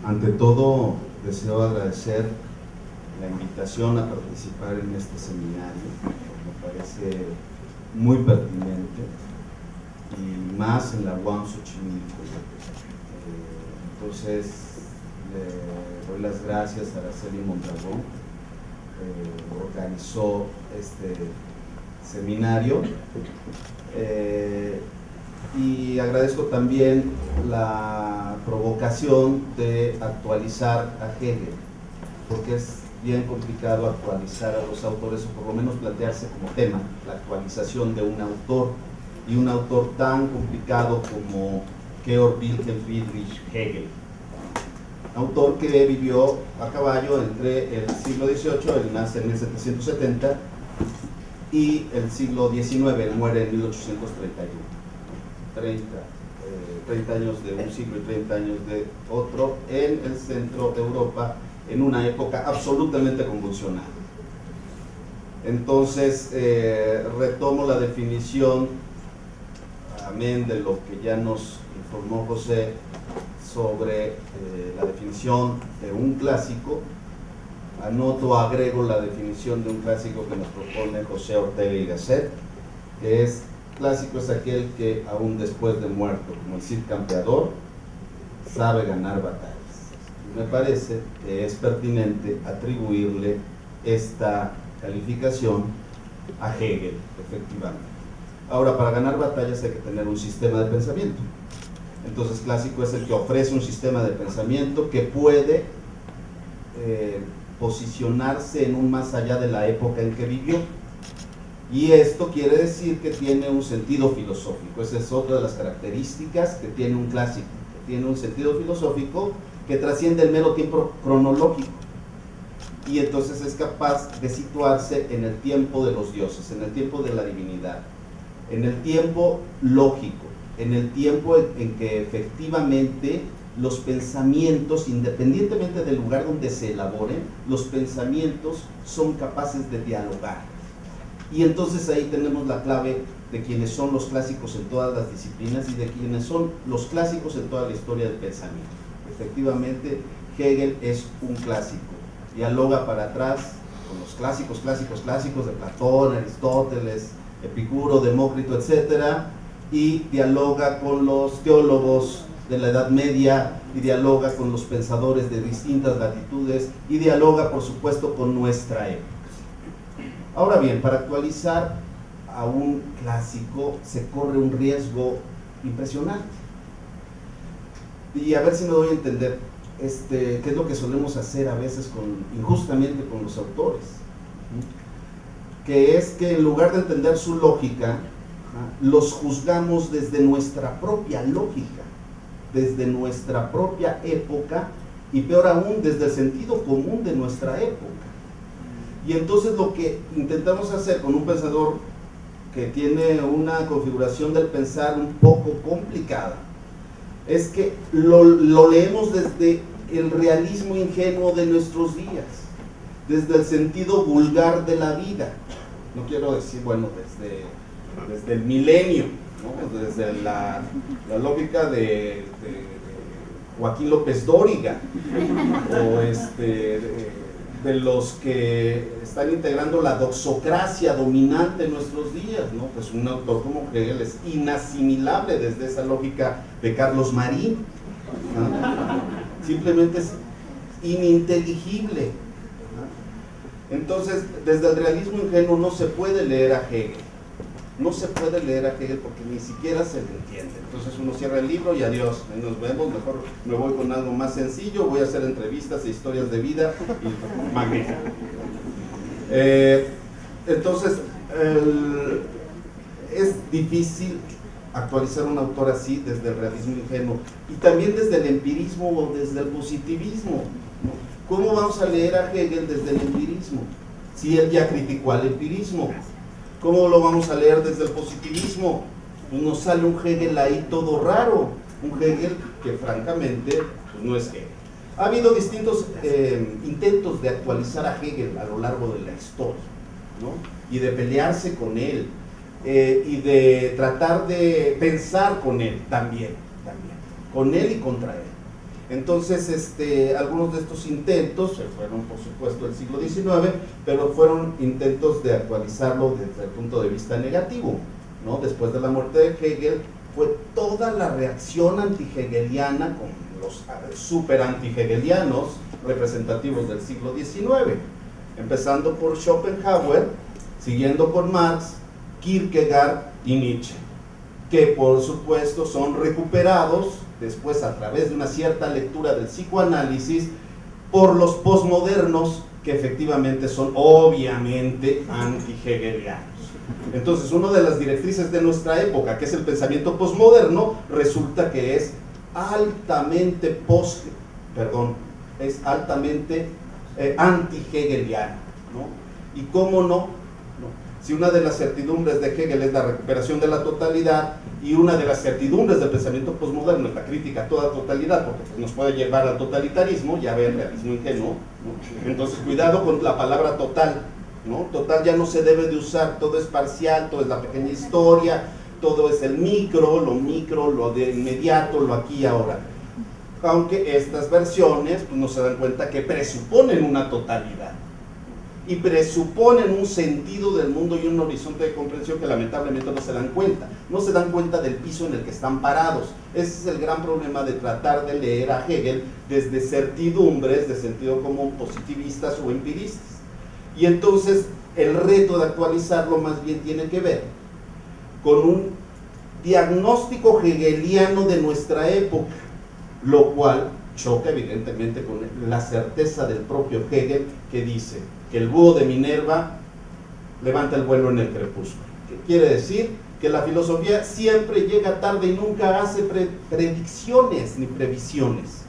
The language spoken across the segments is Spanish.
Ante todo, deseo agradecer la invitación a participar en este seminario, me parece muy pertinente, y más en la UAM Xochimilco. Entonces, le doy las gracias a Araceli Mondragón, organizó este seminario, y agradezco también la provocación de actualizar a Hegel, porque es bien complicado actualizar a los autores, o por lo menos plantearse como tema la actualización de un autor, y un autor tan complicado como Georg Wilhelm Friedrich Hegel, autor que vivió a caballo entre el siglo XVIII, él nace en 1770, y el siglo XIX, él muere en 1831. 30 años de un siglo y 30 años de otro, en el centro de Europa, en una época absolutamente convulsionada. Entonces, retomo la definición, amén de lo que ya nos informó José sobre la definición de un clásico. Agrego la definición de un clásico que nos propone José Ortega y Gasset, que es: clásico es aquel que aún después de muerto, como el Cid Campeador, sabe ganar batallas. Me parece que es pertinente atribuirle esta calificación a Hegel, efectivamente. Ahora, para ganar batallas hay que tener un sistema de pensamiento. Entonces, clásico es el que ofrece un sistema de pensamiento que puede posicionarse en un más allá de la época en que vivió. Y esto quiere decir que tiene un sentido filosófico. Esa es otra de las características que tiene un clásico, que tiene un sentido filosófico que trasciende el mero tiempo cronológico, y entonces es capaz de situarse en el tiempo de los dioses, en el tiempo de la divinidad, en el tiempo lógico, en el tiempo en que efectivamente los pensamientos, independientemente del lugar donde se elaboren, los pensamientos son capaces de dialogar. Y entonces ahí tenemos la clave de quienes son los clásicos en todas las disciplinas y de quienes son los clásicos en toda la historia del pensamiento. Efectivamente, Hegel es un clásico, dialoga para atrás con los clásicos de Platón, Aristóteles, Epicuro, Demócrito, etcétera, y dialoga con los teólogos de la Edad Media, y dialoga con los pensadores de distintas latitudes, y dialoga, por supuesto, con nuestra época. Ahora bien, para actualizar a un clásico se corre un riesgo impresionante. Y a ver si me doy a entender, qué es lo que solemos hacer a veces injustamente con los autores, que es que en lugar de entender su lógica, los juzgamos desde nuestra propia lógica, desde nuestra propia época, y peor aún, desde el sentido común de nuestra época. Y entonces lo que intentamos hacer con un pensador que tiene una configuración del pensar un poco complicada, es que lo leemos desde el realismo ingenuo de nuestros días, desde el sentido vulgar de la vida. No quiero decir, bueno, desde el milenio, ¿no? Desde la lógica de Joaquín López Dóriga, o de los que están integrando la doxocracia dominante en nuestros días, ¿no? Pues un autor como Hegel es inasimilable desde esa lógica de Carlos Marín, ¿no? Simplemente es ininteligible, ¿no? Entonces, desde el realismo ingenuo no se puede leer a Hegel, no se puede leer a Hegel porque ni siquiera se le entiende. Entonces uno cierra el libro y adiós, nos vemos, mejor me voy con algo más sencillo, voy a hacer entrevistas e historias de vida y magnífico. Entonces, es difícil actualizar un autor así desde el realismo ingenuo, y también desde el empirismo o desde el positivismo, ¿no? ¿Cómo vamos a leer a Hegel desde el empirismo si él ya criticó al empirismo? ¿Cómo lo vamos a leer desde el positivismo? Pues nos sale un Hegel ahí todo raro, un Hegel que francamente pues no es Hegel. Ha habido distintos intentos de actualizar a Hegel a lo largo de la historia, ¿no? Y de pelearse con él, y de tratar de pensar con él también, con él y contra él. Entonces, algunos de estos intentos fueron, por supuesto, del siglo XIX, pero fueron intentos de actualizarlo desde el punto de vista negativo, ¿no? Después de la muerte de Hegel, fue toda la reacción anti-hegeliana con los super anti-hegelianos representativos del siglo XIX, empezando por Schopenhauer, siguiendo con Marx, Kierkegaard y Nietzsche, que por supuesto son recuperados después a través de una cierta lectura del psicoanálisis por los posmodernos, que efectivamente son obviamente anti-hegelianos. Entonces, una de las directrices de nuestra época, que es el pensamiento posmoderno, resulta que es altamente anti-hegeliano, ¿no? ¿Y cómo no? Si una de las certidumbres de Hegel es la recuperación de la totalidad, y una de las certidumbres del pensamiento posmoderno es la crítica a toda totalidad, porque pues, nos puede llevar al totalitarismo, ya ve el realismo ingenuo, ¿no? Entonces cuidado con la palabra total, ¿no? Total ya no se debe de usar, todo es parcial, todo es la pequeña historia, todo es el micro, lo de inmediato, lo aquí y ahora. Aunque estas versiones pues, no se dan cuenta que presuponen una totalidad y presuponen un sentido del mundo y un horizonte de comprensión que lamentablemente no se dan cuenta del piso en el que están parados. Ese es el gran problema de tratar de leer a Hegel desde certidumbres de sentido común positivistas o empiristas. Y entonces el reto de actualizarlo más bien tiene que ver con un diagnóstico hegeliano de nuestra época, lo cual choca evidentemente con la certeza del propio Hegel, que dice que el búho de Minerva levanta el vuelo en el crepúsculo. ¿Qué quiere decir? Que la filosofía siempre llega tarde y nunca hace predicciones ni previsiones.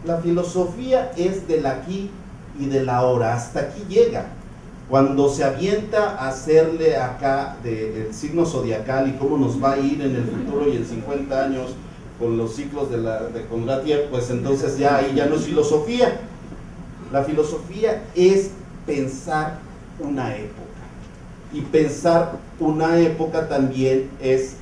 La filosofía es del aquí y del ahora, hasta aquí llega. Cuando se avienta a hacerle acá del signo zodiacal y cómo nos va a ir en el futuro y en 50 años con los ciclos de Kondratiev, pues entonces ya ahí ya no es filosofía. La filosofía es pensar una época, y pensar una época también es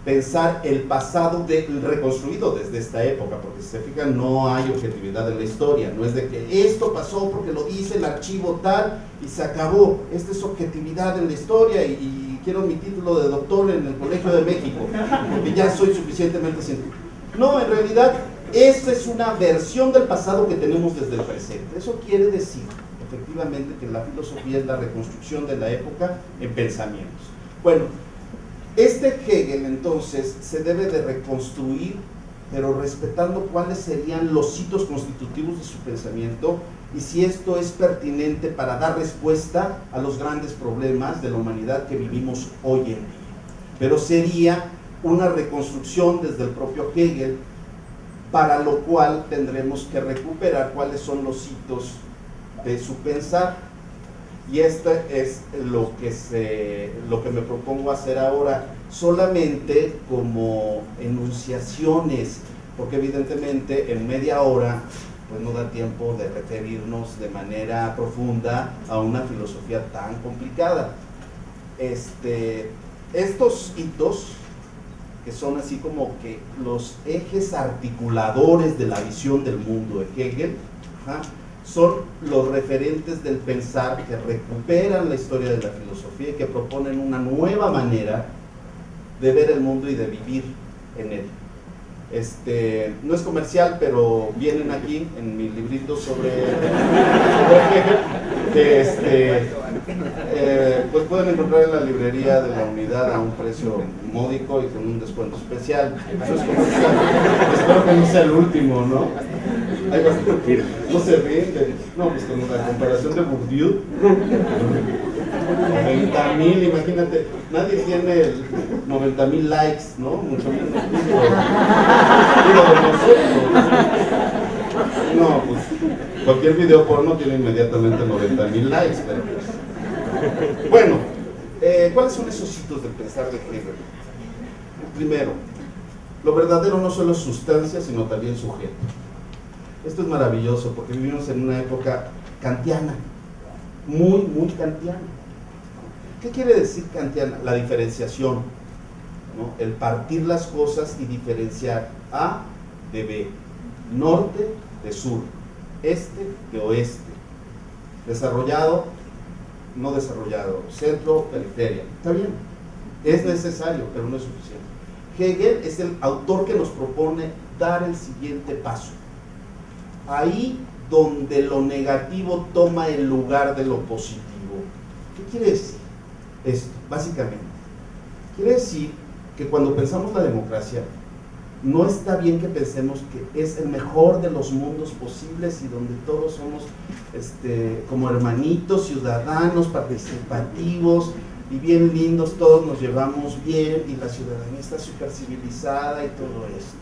pensar el pasado reconstruido desde esta época, porque si se fijan no hay objetividad en la historia, no es de que esto pasó porque lo dice el archivo tal y se acabó. Esta es objetividad en la historia y quiero mi título de doctor en el Colegio de México, porque ya soy suficientemente científico. No, en realidad esta es una versión del pasado que tenemos desde el presente. Eso quiere decir efectivamente que la filosofía es la reconstrucción de la época en pensamientos. Bueno, este Hegel entonces se debe de reconstruir, pero respetando cuáles serían los hitos constitutivos de su pensamiento y si esto es pertinente para dar respuesta a los grandes problemas de la humanidad que vivimos hoy en día. Pero sería una reconstrucción desde el propio Hegel, para lo cual tendremos que recuperar cuáles son los hitos de su pensar, y esto es lo que me propongo hacer ahora, solamente como enunciaciones, porque evidentemente en media hora pues no da tiempo de referirnos de manera profunda a una filosofía tan complicada. Estos hitos, que son así como que los ejes articuladores de la visión del mundo de Hegel, son los referentes del pensar que recuperan la historia de la filosofía y que proponen una nueva manera de ver el mundo y de vivir en él. No es comercial, pero vienen aquí en mi librito sobre Hegel, pues pueden encontrar en la librería de la Unidad a un precio módico y con un descuento especial. Eso es comercial. Espero que no sea el último, ¿no? Hay bastante, no se rinde. No, pues con la comparación de Bourdieu, 90,000, imagínate, nadie tiene 90,000 likes, ¿no? Mucho menos digo de nosotros. No, pues cualquier video porno tiene inmediatamente 90,000 likes, pero bueno, ¿cuáles son esos hitos del pensar de Hegel? Primero, lo verdadero no solo es sustancia, sino también sujeto. Esto es maravilloso porque vivimos en una época kantiana, muy, muy kantiana. ¿Qué quiere decir kantiana? La diferenciación, ¿no? El partir las cosas y diferenciar A de B, norte de sur, este de oeste, desarrollado, no desarrollado, centro, periferia. Está bien, es necesario, pero no es suficiente. Hegel es el autor que nos propone dar el siguiente paso. Ahí donde lo negativo toma el lugar de lo positivo. ¿Qué quiere decir esto? Básicamente, quiere decir que cuando pensamos la democracia, no está bien que pensemos que es el mejor de los mundos posibles y donde todos somos como hermanitos, ciudadanos, participativos y bien lindos, todos nos llevamos bien y la ciudadanía está súper civilizada y todo esto.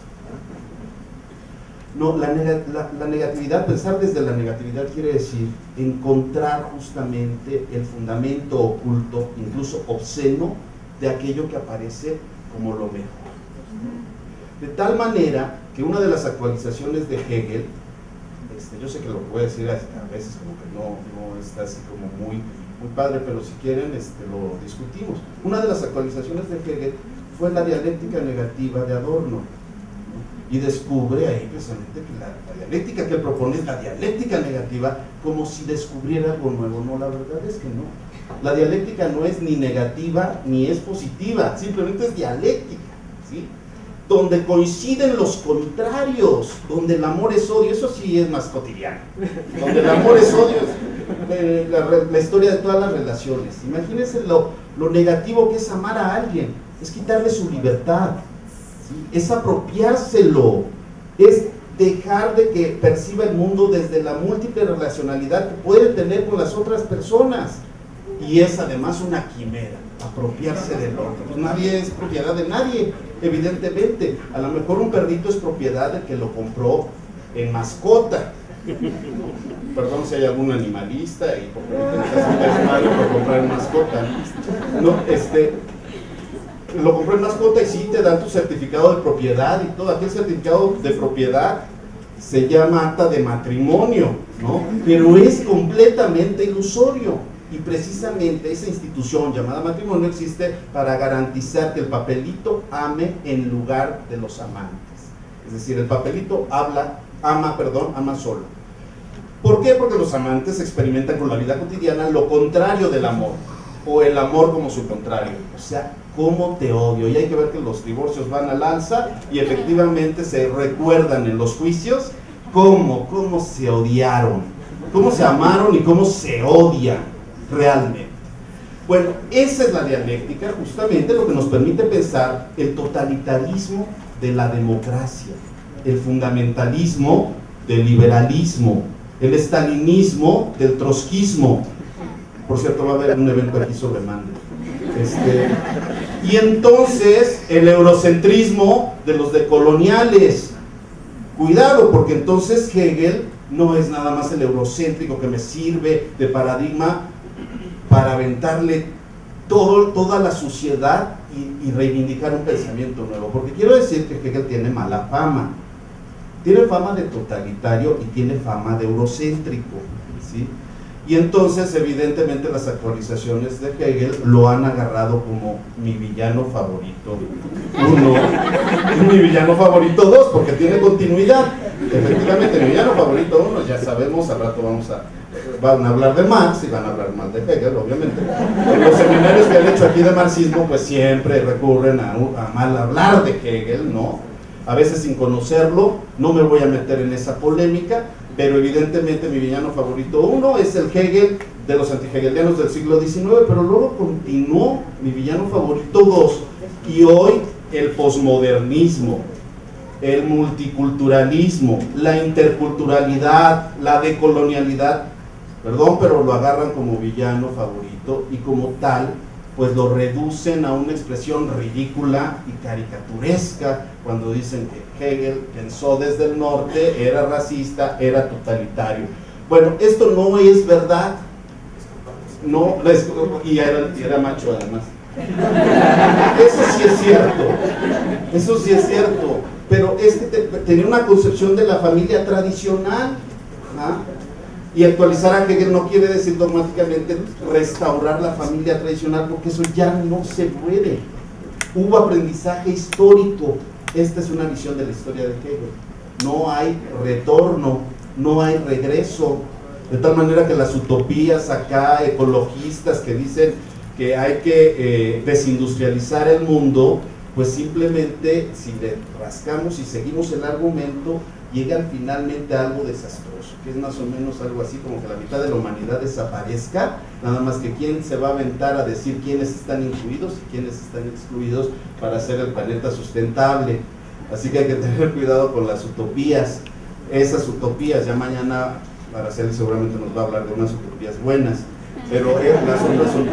No, la negatividad, pensar desde la negatividad quiere decir encontrar justamente el fundamento oculto, incluso obsceno, de aquello que aparece como lo mejor. De tal manera que una de las actualizaciones de Hegel, yo sé que lo voy a decir a veces como que no está así como muy padre, pero si quieren lo discutimos. Una de las actualizaciones de Hegel fue la dialéctica negativa de Adorno, y descubre ahí precisamente que la dialéctica que él propone es la dialéctica negativa, como si descubriera algo nuevo. No, la verdad es que no. La dialéctica no es ni negativa ni es positiva, simplemente es dialéctica, ¿sí? Donde coinciden los contrarios, donde el amor es odio. Eso sí es más cotidiano, donde el amor es odio es la historia de todas las relaciones. Imagínense lo negativo que es amar a alguien, es quitarle su libertad, ¿sí? Es apropiárselo, es dejar de que perciba el mundo desde la múltiple relacionalidad que puede tener con las otras personas, y es además una quimera, apropiarse del otro. Pues nadie es propiedad de nadie, evidentemente. A lo mejor un perrito es propiedad del que lo compró en mascota. Perdón si hay algún animalista y porque es malo por comprar en mascota. No, lo compré en mascota y sí te dan tu certificado de propiedad y todo. Aquel certificado de propiedad se llama acta de matrimonio, ¿no? Pero es completamente ilusorio. Y precisamente esa institución llamada matrimonio existe para garantizar que el papelito ame en lugar de los amantes. Es decir, el papelito ama solo. ¿Por qué? Porque los amantes experimentan con la vida cotidiana lo contrario del amor, o el amor como su contrario. O sea, ¿cómo te odio? Y hay que ver que los divorcios van al alza y efectivamente se recuerdan en los juicios cómo se odiaron, cómo se amaron y cómo se odian realmente. Bueno, esa es la dialéctica, justamente lo que nos permite pensar el totalitarismo de la democracia, el fundamentalismo del liberalismo, el estalinismo del trotskismo. Por cierto, va a haber un evento aquí sobre Mande. Y entonces el eurocentrismo de los decoloniales. Cuidado, porque entonces Hegel no es nada más el eurocéntrico que me sirve de paradigma para aventarle toda la suciedad y reivindicar un pensamiento nuevo. Porque quiero decir que Hegel tiene mala fama. Tiene fama de totalitario y tiene fama de eurocéntrico, ¿sí? Y entonces, evidentemente, las actualizaciones de Hegel lo han agarrado como mi villano favorito 1 y mi villano favorito 2, porque tiene continuidad. Efectivamente, mi villano favorito 1, ya sabemos, al rato van a hablar de Marx y van a hablar mal de Hegel, obviamente. En los seminarios que han hecho aquí de marxismo, pues siempre recurren a mal hablar de Hegel, ¿no? A veces sin conocerlo. No me voy a meter en esa polémica, pero evidentemente mi villano favorito 1 es el Hegel de los antihegelianos del siglo XIX, pero luego continuó mi villano favorito 2, y hoy el posmodernismo, el multiculturalismo, la interculturalidad, la decolonialidad, perdón, pero lo agarran como villano favorito y como tal pues lo reducen a una expresión ridícula y caricaturesca cuando dicen que Hegel pensó desde el norte, era racista, era totalitario. Bueno, esto no es verdad, no, y era macho además. Eso sí es cierto, pero es que tenía una concepción de la familia tradicional, ¿ah? Y actualizar a Hegel no quiere decir dogmáticamente restaurar la familia tradicional, porque eso ya no se puede. Hubo aprendizaje histórico. Esta es una visión de la historia de Hegel. no hay retorno, no hay regreso, de tal manera que las utopías acá ecologistas que dicen que hay que desindustrializar el mundo, pues simplemente si le rascamos y seguimos el argumento, llegan finalmente a algo desastroso, que es más o menos algo así como que la mitad de la humanidad desaparezca, nada más que quién se va a aventar a decir quiénes están incluidos y quiénes están excluidos para hacer el planeta sustentable. Así que hay que tener cuidado con las utopías, esas utopías. Ya mañana Araceli seguramente nos va a hablar de unas utopías buenas, pero las otras son...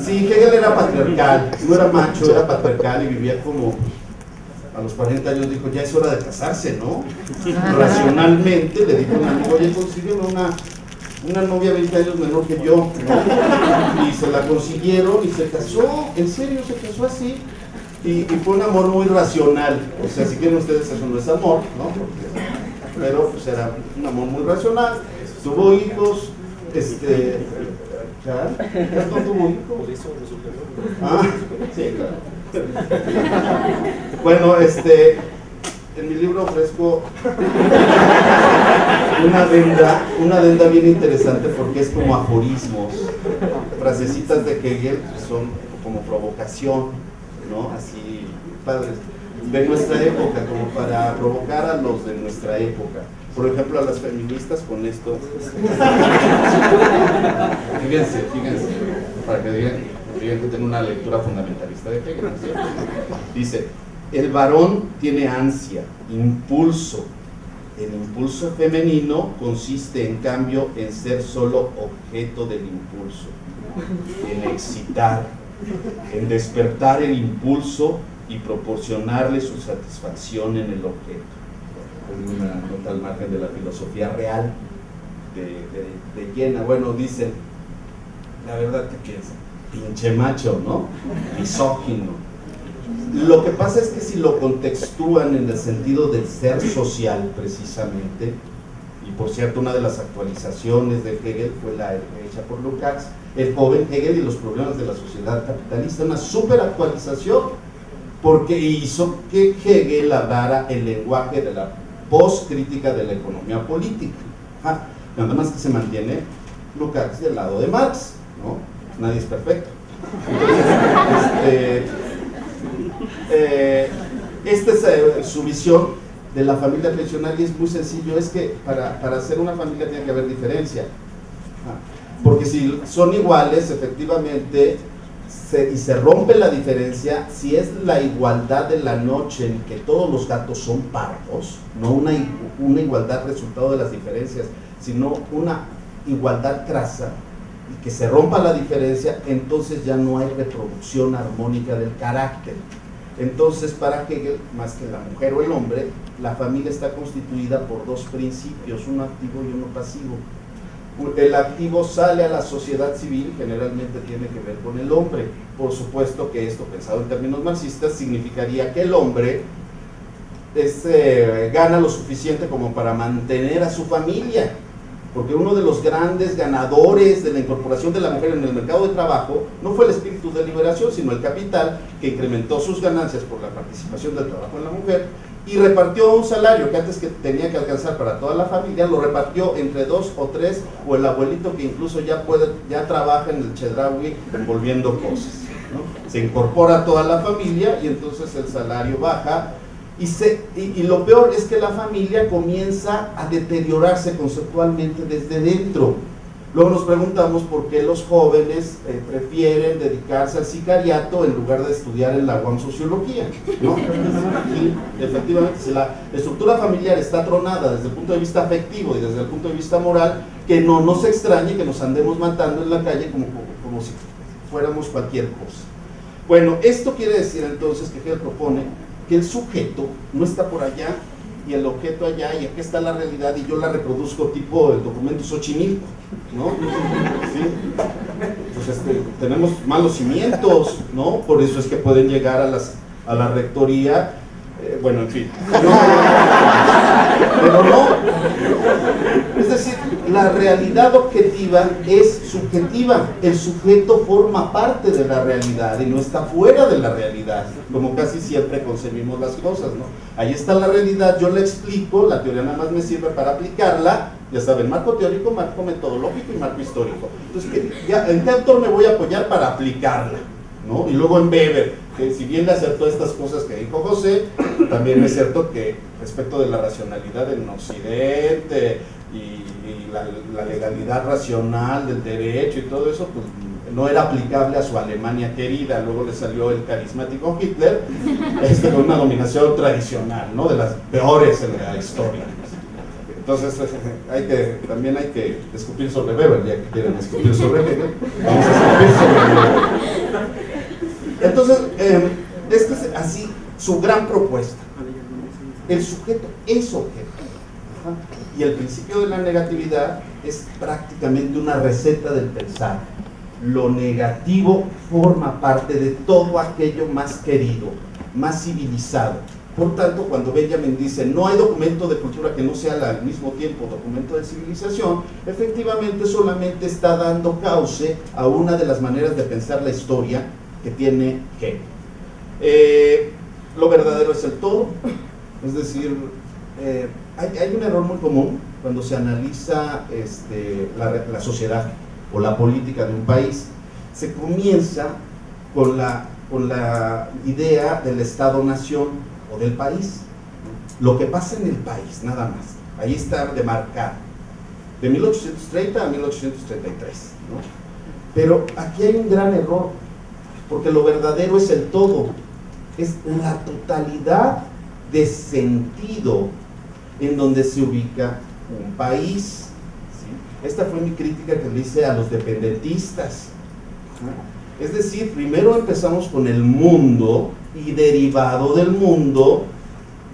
Sí, Hegel era patriarcal, no era macho, era patriarcal y vivía como... A los 40 años dijo, ya es hora de casarse, ¿no? Racionalmente le dijo a un amigo, oye, consígueme una novia 20 años menor que yo, ¿no? Y se la consiguieron y se casó, en serio, se casó así. Y fue un amor muy racional. O sea, si quieren ustedes, eso no es amor, ¿no? Pero pues era un amor muy racional. Tuvo hijos, ¿ya no tuvo hijos? Ah, sí, claro. Bueno, en mi libro ofrezco una adenda bien interesante porque es como aforismos, frasecitas de Hegel, son como provocación, ¿no? Así, padres, de nuestra época, como para provocar a los de nuestra época. Por ejemplo, a las feministas con esto. Fíjense, para que digan que tiene una lectura fundamentalista de Hegel, ¿no? Dice, el varón tiene ansia, impulso. El impulso femenino consiste en cambio en ser solo objeto del impulso, en excitar, en despertar el impulso y proporcionarle su satisfacción en el objeto. Una nota al margen de la filosofía real de Jena. Bueno, dicen, la verdad que piensan, pinche macho, ¿no? Misógino. Lo que pasa es que si lo contextúan en el sentido del ser social, precisamente, y por cierto, una de las actualizaciones de Hegel fue la hecha por Lukács, el joven Hegel y los problemas de la sociedad capitalista, una super actualización, porque hizo que Hegel hablara el lenguaje de la post-crítica de la economía política. Nada más que se mantiene Lukács del lado de Marx, ¿no? Nadie es perfecto. Entonces, esta es su visión de la familia tradicional y es muy sencillo, es que para hacer una familia tiene que haber diferencia, porque si son iguales, efectivamente, y se rompe la diferencia, si es la igualdad de la noche en que todos los gatos son pardos, no una igualdad resultado de las diferencias, sino una igualdad crasa, y que se rompa la diferencia, entonces ya no hay reproducción armónica del carácter. Entonces, para Hegel, más que la mujer o el hombre, la familia está constituida por dos principios, uno activo y uno pasivo. El activo sale a la sociedad civil, generalmente tiene que ver con el hombre. Por supuesto que esto, pensado en términos marxistas, significaría que el hombre gana lo suficiente como para mantener a su familia, porque uno de los grandes ganadores de la incorporación de la mujer en el mercado de trabajo no fue el espíritu de liberación, sino el capital, que incrementó sus ganancias por la participación del trabajo en la mujer y repartió un salario que antes que tenía que alcanzar para toda la familia, lo repartió entre 2 o 3, o el abuelito que incluso ya trabaja en el Chedraui envolviendo cosas, ¿no? Se incorpora toda la familia y entonces el salario baja. Y lo peor es que la familia comienza a deteriorarse conceptualmente desde dentro. Luego nos preguntamos por qué los jóvenes prefieren dedicarse al sicariato en lugar de estudiar en la UAM sociología, ¿no? Y efectivamente, si la estructura familiar está tronada desde el punto de vista afectivo y desde el punto de vista moral, que no nos extrañe que nos andemos matando en la calle como si fuéramos cualquier cosa. Bueno, esto quiere decir entonces que Hegel propone que el sujeto no está por allá y el objeto allá, y aquí está la realidad y yo la reproduzco tipo el documento Xochimilco, ¿no? ¿Sí? Pues tenemos malos cimientos, ¿no? Por eso es que pueden llegar a la rectoría, bueno, en fin. pero no. Es decir, la realidad objetiva es subjetiva. El sujeto forma parte de la realidad y no está fuera de la realidad, como casi siempre concebimos las cosas, ¿no? Ahí está la realidad, yo la explico, la teoría nada más me sirve para aplicarla. Ya saben, marco teórico, marco metodológico y marco histórico. Entonces, ¿en qué autor me voy a apoyar para aplicarla? ¿No? Y luego en Weber, que si bien le acertó estas cosas que dijo José, también es cierto que respecto de la racionalidad en Occidente y la legalidad racional del derecho y todo eso, pues no era aplicable a su Alemania querida. Luego le salió el carismático Hitler, con una dominación tradicional, ¿no? De las peores en la historia. Entonces, también hay que escupir sobre Weber, ya que quieren escupir sobre Hegel, vamos a escupir sobre Weber. Entonces, esta es así su gran propuesta. El sujeto es objeto. Y el principio de la negatividad es prácticamente una receta del pensar. Lo negativo forma parte de todo aquello más querido, más civilizado. Por tanto, cuando Benjamin dice no hay documento de cultura que no sea al mismo tiempo documento de civilización, efectivamente solamente está dando cauce a una de las maneras de pensar la historia que tiene Hegel. Lo verdadero es el todo, es decir, hay un error muy común cuando se analiza la sociedad o la política de un país. Se comienza con la idea del Estado-Nación o del país, lo que pasa en el país, nada más. Ahí está demarcado, de 1830 a 1833, ¿no? Pero aquí hay un gran error, porque lo verdadero es el todo, es la totalidad de sentido en donde se ubica un país, ¿sí? Esta fue mi crítica que le hice a los dependentistas, ¿no? Es decir, primero empezamos con el mundo y derivado del mundo,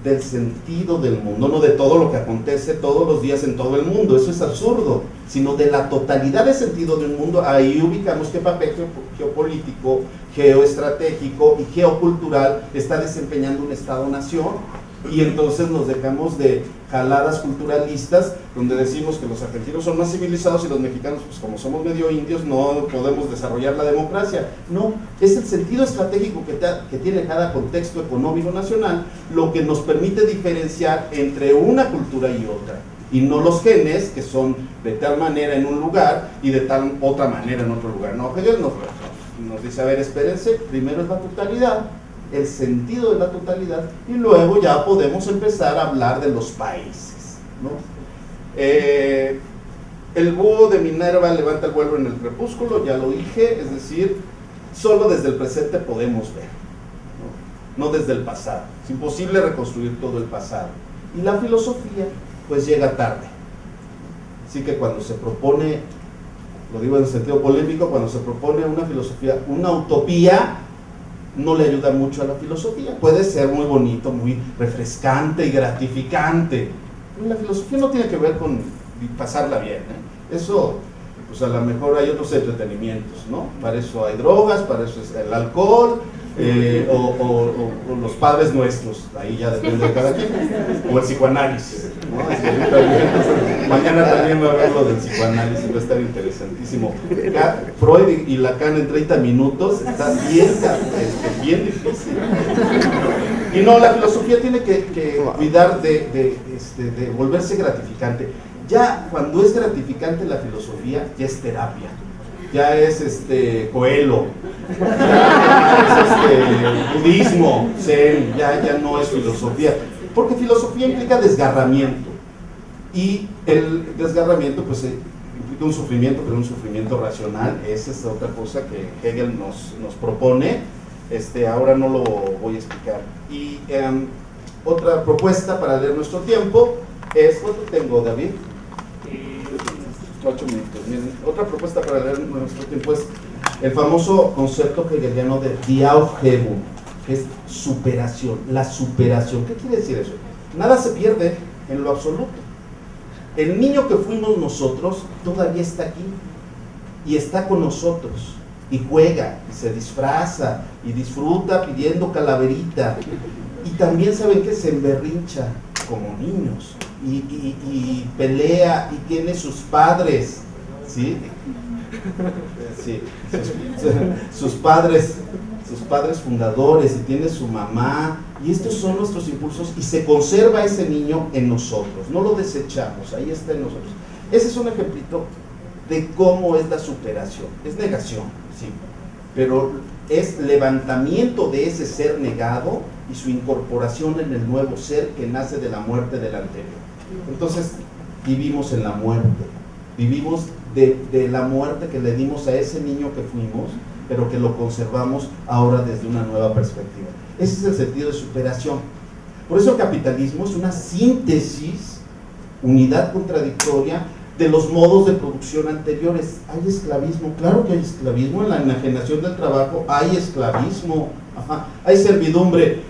del sentido del mundo, no de todo lo que acontece todos los días en todo el mundo, eso es absurdo, sino de la totalidad de sentido del mundo. Ahí ubicamos qué papel geopolítico, geoestratégico y geocultural está desempeñando un Estado-nación. Y entonces nos dejamos de jaladas culturalistas donde decimos que los argentinos son más civilizados y los mexicanos, pues como somos medio indios, no podemos desarrollar la democracia. No, es el sentido estratégico que tiene cada contexto económico nacional lo que nos permite diferenciar entre una cultura y otra, y no los genes que son de tal manera en un lugar y de tal otra manera en otro lugar. No, Hegel nos dice, a ver, espérense, primero es la totalidad, el sentido de la totalidad, y luego ya podemos empezar a hablar de los países, ¿no? El búho de Minerva levanta el vuelo en el crepúsculo, ya lo dije, es decir, solo desde el presente podemos ver, no desde el pasado. Es imposible reconstruir todo el pasado. Y la filosofía, pues llega tarde. Así que cuando se propone, lo digo en sentido polémico, cuando se propone una filosofía, una utopía, no le ayuda mucho a la filosofía. Puede ser muy bonito, muy refrescante y gratificante. La filosofía no tiene que ver con pasarla bien, ¿eh? Eso, pues a lo mejor hay otros entretenimientos, ¿no? Para eso hay drogas, para eso es el alcohol, o los padres nuestros, ahí ya depende de cada quien, o el psicoanálisis, ¿no? Mañana también va a haber lo del psicoanálisis, va a estar interesantísimo. Freud y Lacan en 30 minutos, está bien difícil. Y no, la filosofía tiene que cuidar de volverse gratificante. Ya cuando es gratificante la filosofía, ya es terapia. Ya es Coelho, ya es budismo, zen, ya no es filosofía, porque filosofía implica desgarramiento, y el desgarramiento pues implica un sufrimiento, pero un sufrimiento racional. Esa es otra cosa que Hegel nos propone. Ahora no lo voy a explicar. Y otra propuesta para leer nuestro tiempo es, ¿cuánto tengo, David? 8 minutos. Miren, otra propuesta para leer nuestro tiempo es el famoso concepto hegeliano de Die Aufhebung, que es superación, la superación. ¿Qué quiere decir eso? Nada se pierde en lo absoluto. El niño que fuimos nosotros todavía está aquí y está con nosotros y juega y se disfraza y disfruta pidiendo calaverita, y también saben que se emberrincha como niños. y pelea y tiene sus padres, ¿sí? Sí, sus padres fundadores, y tiene su mamá, y estos son nuestros impulsos, y se conserva ese niño en nosotros, no lo desechamos, ahí está en nosotros. Ese es un ejemplito de cómo es la superación. Es negación, sí, pero es levantamiento de ese ser negado y su incorporación en el nuevo ser que nace de la muerte del anterior. Entonces vivimos en la muerte, vivimos de la muerte que le dimos a ese niño que fuimos, pero que lo conservamos ahora desde una nueva perspectiva. Ese es el sentido de superación. Por eso el capitalismo es una síntesis, unidad contradictoria de los modos de producción anteriores. ¿Hay esclavismo? Claro que hay esclavismo. En la enajenación del trabajo hay esclavismo. Ajá. ¿Hay servidumbre?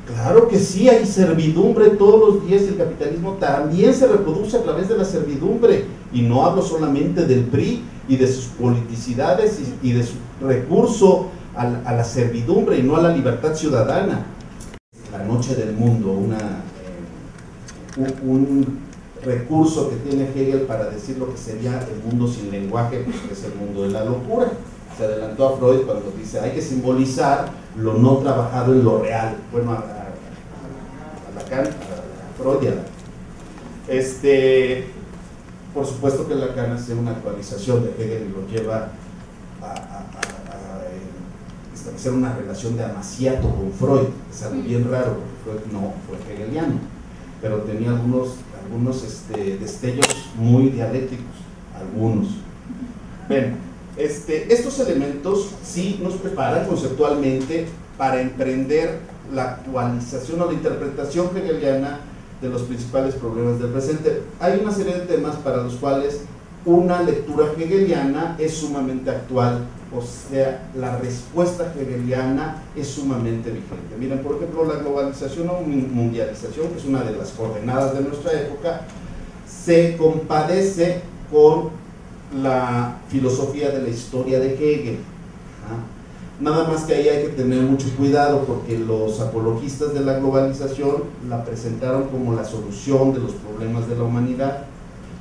Claro que sí, hay servidumbre todos los días, y el capitalismo también se reproduce a través de la servidumbre. Y no hablo solamente del PRI y de sus politicidades y de su recurso a la servidumbre y no a la libertad ciudadana. La noche del mundo, un recurso que tiene Hegel para decir lo que sería el mundo sin lenguaje, pues que es el mundo de la locura. Se adelantó a Freud cuando dice hay que simbolizar lo no trabajado en lo real. Bueno, a Lacan, a Freud y a Lacan. Por supuesto que Lacan hace una actualización de Hegel y lo lleva a establecer una relación de amaciato con Freud. Es algo bien raro, porque Freud no fue hegeliano, pero tenía algunos destellos muy dialécticos, algunos. Bien, estos elementos sí nos preparan conceptualmente para emprender la actualización o la interpretación hegeliana de los principales problemas del presente. Hay una serie de temas para los cuales una lectura hegeliana es sumamente actual, o sea, la respuesta hegeliana es sumamente vigente. Miren, por ejemplo, la globalización o mundialización, que es una de las coordenadas de nuestra época, se compadece con la filosofía de la historia de Hegel. Nada más que ahí hay que tener mucho cuidado, porque los apologistas de la globalización la presentaron como la solución de los problemas de la humanidad,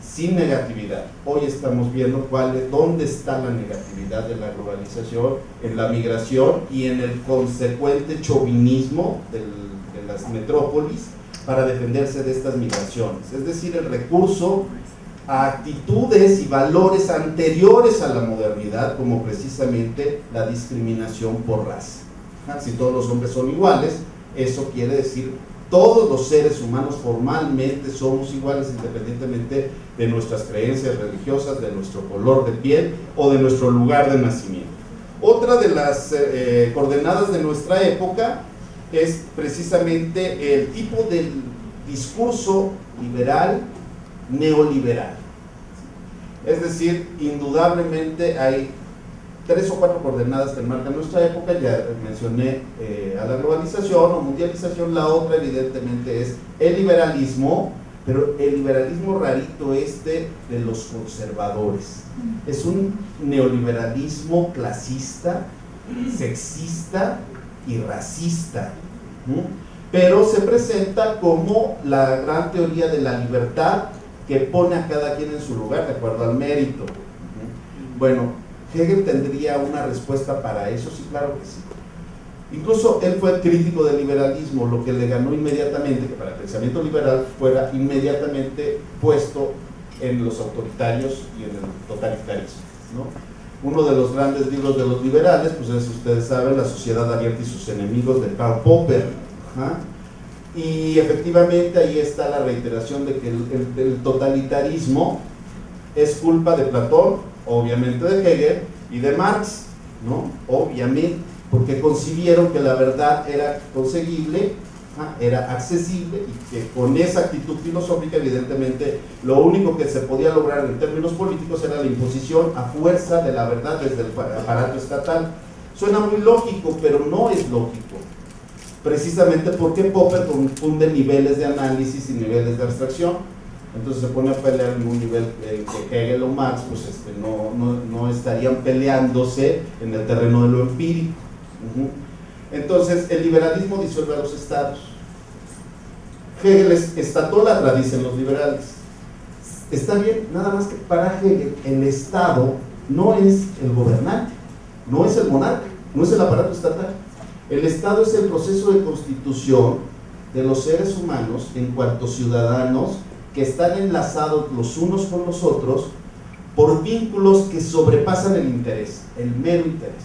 sin negatividad. Hoy estamos viendo dónde está la negatividad de la globalización, en la migración y en el consecuente chauvinismo de las metrópolis para defenderse de estas migraciones. Es decir, el recurso a actitudes y valores anteriores a la modernidad, como precisamente la discriminación por raza. Si todos los hombres son iguales, eso quiere decir todos los seres humanos formalmente somos iguales, independientemente de nuestras creencias religiosas, de nuestro color de piel o de nuestro lugar de nacimiento. Otra de las coordenadas de nuestra época es precisamente el tipo del discurso liberal, neoliberal. Es decir, indudablemente hay 3 o 4 coordenadas que marcan nuestra época. Ya mencioné a la globalización o mundialización. La otra evidentemente es el liberalismo, pero el liberalismo rarito de los conservadores. Es un neoliberalismo clasista, sexista y racista, pero se presenta como la gran teoría de la libertad que pone a cada quien en su lugar de acuerdo al mérito. Bueno, ¿Hegel tendría una respuesta para eso? Sí, claro que sí. Incluso él fue crítico del liberalismo, lo que le ganó inmediatamente que para el pensamiento liberal fuera inmediatamente puesto en los autoritarios y en el totalitarismo, ¿no? Uno de los grandes libros de los liberales, pues es, ustedes saben, La sociedad abierta y sus enemigos, de Karl Popper. Y efectivamente ahí está la reiteración de que el totalitarismo es culpa de Platón, obviamente de Hegel y de Marx, ¿no? Obviamente, porque concibieron que la verdad era conseguible, era accesible, y que con esa actitud filosófica evidentemente lo único que se podía lograr en términos políticos era la imposición a fuerza de la verdad desde el aparato estatal. Suena muy lógico, pero no es lógico, precisamente porque Popper confunde niveles de análisis y niveles de abstracción. Entonces se pone a pelear en un nivel que Hegel o Marx pues no estarían peleándose en el terreno de lo empírico. Entonces el liberalismo disuelve a los estados. Hegel es estatólatra, dicen los liberales. Está bien, nada más que para Hegel el Estado no es el gobernante, no es el monarca, no es el aparato estatal. El Estado es el proceso de constitución de los seres humanos en cuanto ciudadanos que están enlazados los unos con los otros por vínculos que sobrepasan el interés, el mero interés.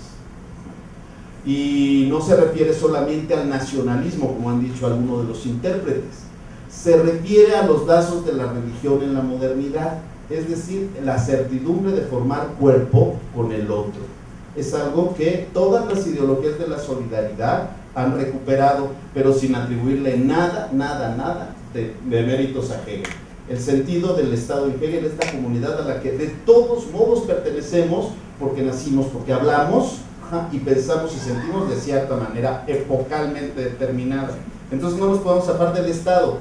Y no se refiere solamente al nacionalismo, como han dicho algunos de los intérpretes, se refiere a los lazos de la religión en la modernidad, es decir, la certidumbre de formar cuerpo con el otro. Es algo que todas las ideologías de la solidaridad han recuperado, pero sin atribuirle nada de méritos a Hegel. El sentido del Estado en Hegel es la comunidad a la que de todos modos pertenecemos, porque nacimos, porque hablamos y pensamos y sentimos de cierta manera epocalmente determinada. Entonces no nos podemos zafar del Estado.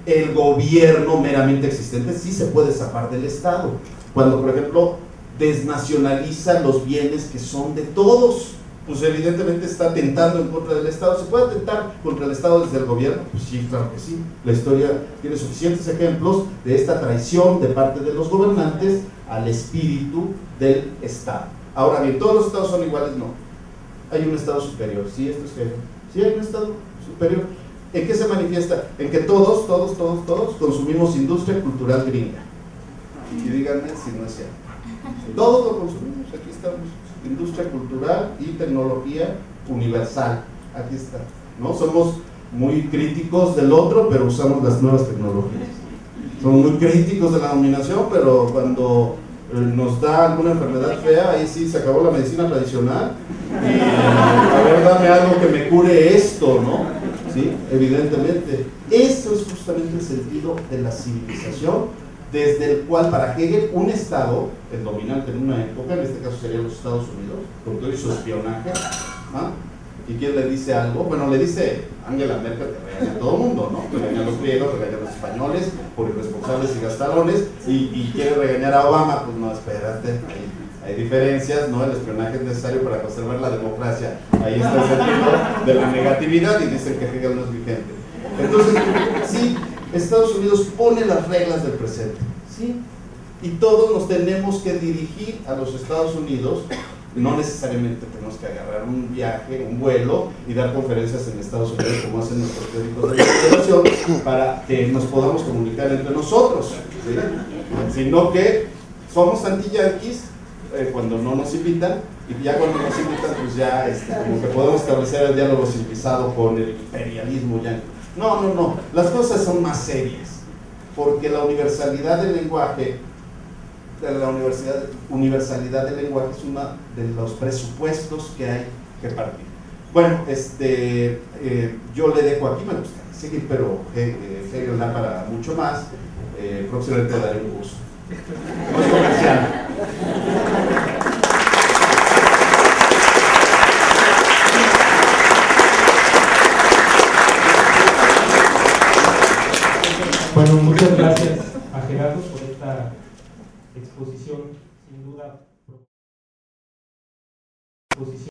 El gobierno meramente existente sí se puede zafar del Estado, cuando por ejemplo desnacionaliza los bienes que son de todos, pues evidentemente está atentando en contra del Estado. ¿Se puede atentar contra el Estado desde el gobierno? Pues sí, claro que sí. La historia tiene suficientes ejemplos de esta traición de parte de los gobernantes al espíritu del Estado. Ahora bien, ¿todos los estados son iguales? No. Hay un Estado superior, sí, esto es Hegel. Sí, hay un Estado superior. ¿En qué se manifiesta? En que todos consumimos industria cultural gringa. Y díganme si no es cierto. Todos lo consumimos, aquí estamos. Industria cultural y tecnología universal, aquí está, ¿no? Somos muy críticos del otro, pero usamos las nuevas tecnologías. Somos muy críticos de la dominación, pero cuando nos da alguna enfermedad fea, ahí sí se acabó la medicina tradicional y a ver, dame algo que me cure esto, ¿no? Sí, evidentemente. Eso es justamente el sentido de la civilización, desde el cual para Hegel un Estado, el dominante en una época, en este caso serían los Estados Unidos, con todo su espionaje, ¿ah? ¿Y quién le dice algo? Bueno, le dice Angela Merkel, que regaña a todo el mundo, ¿no? Que regaña a los griegos, regaña a los españoles por irresponsables y gastalones, y quiere regañar a Obama. Pues no, espérate, hay diferencias, ¿no? El espionaje es necesario para conservar la democracia. Ahí está el sentido de la negatividad, y dicen que Hegel no es vigente. Entonces, sí, Estados Unidos pone las reglas del presente, ¿sí? Y todos nos tenemos que dirigir a los Estados Unidos. No necesariamente tenemos que agarrar un viaje, un vuelo y dar conferencias en Estados Unidos como hacen nuestros teóricos de la federación para que nos podamos comunicar entre nosotros, ¿sí? Sino que somos anti-yanquis cuando no nos invitan, y ya cuando nos invitan pues ya como que podemos establecer el diálogo civilizado con el imperialismo yanqui. No, las cosas son más serias, porque la universalidad del lenguaje, universalidad del lenguaje es uno de los presupuestos que hay que partir. Bueno, yo le dejo aquí, me gustaría seguir, pero Hegel da para mucho más. Próximamente daré un curso. No es comercial. Bueno, muchas gracias a Gerardo por esta exposición, sin duda.